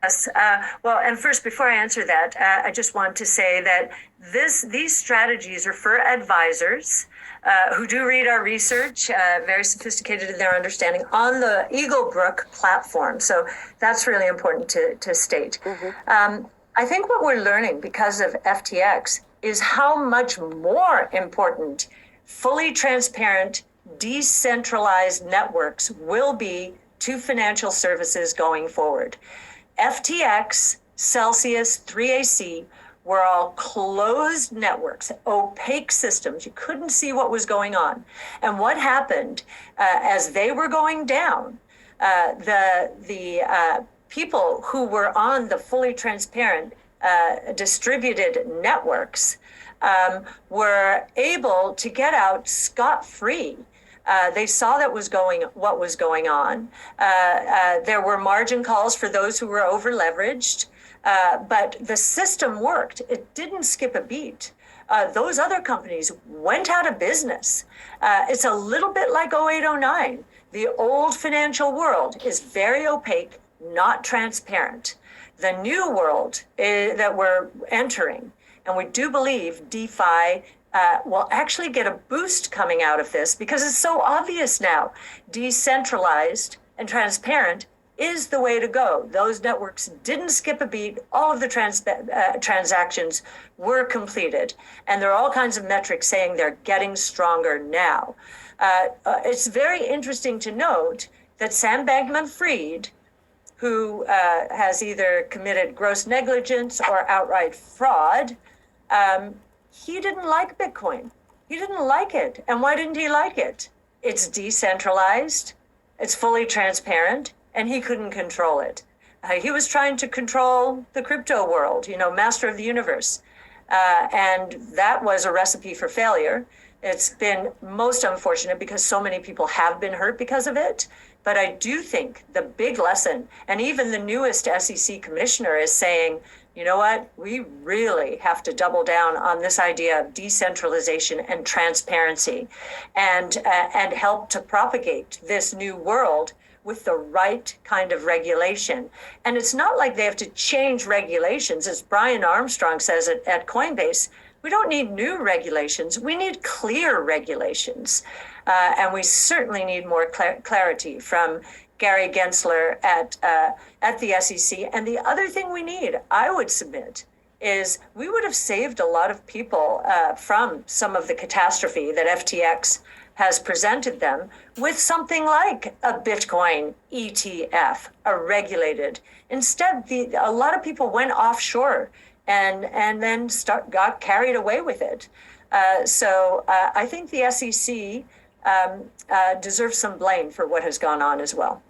Yes. Well, and first, before I answer that, I just want to say that these strategies are for advisors who do read our research, very sophisticated in their understanding on the Eaglebrook platform. So that's really important to state. I think what we're learning because of FTX is how much more important fully transparent, decentralized networks will be to financial services going forward. FTX, Celsius, 3AC were all closed networks, opaque systems. You couldn't see what was going on. And what happened as they were going down, the people who were on the fully transparent distributed networks were able to get out scot-free. They saw what was going on. There were margin calls for those who were over leveraged, but the system worked. It didn't skip a beat. Those other companies went out of business. It's a little bit like 0809. The old financial world is very opaque, not transparent. The new world that we're entering, and we do believe DeFi will actually get a boost coming out of this because it's so obvious now. Decentralized and transparent is the way to go. Those networks didn't skip a beat. All of the transactions were completed. And there are all kinds of metrics saying they're getting stronger now. It's very interesting to note that Sam Bankman-Fried, who has either committed gross negligence or outright fraud, he didn't like Bitcoin. He didn't like it. And why didn't he like it? It's decentralized, it's fully transparent, and he couldn't control it. He was trying to control the crypto world, master of the universe. And that was a recipe for failure. It's been most unfortunate because so many people have been hurt because of it. But I do think the big lesson, and even the newest SEC commissioner is saying, you know what, we really have to double down on this idea of decentralization and transparency and help to propagate this new world with the right kind of regulation. And it's not like they have to change regulations. As Brian Armstrong says at Coinbase, we don't need new regulations. We need clear regulations. And we certainly need more clarity from Gary Gensler at the SEC. And the other thing we need, I would submit, is we would have saved a lot of people from some of the catastrophe that FTX has presented them with something like a Bitcoin ETF, a regulated. Instead, a lot of people went offshore and then got carried away with it. So I think the SEC deserves some blame for what has gone on as well.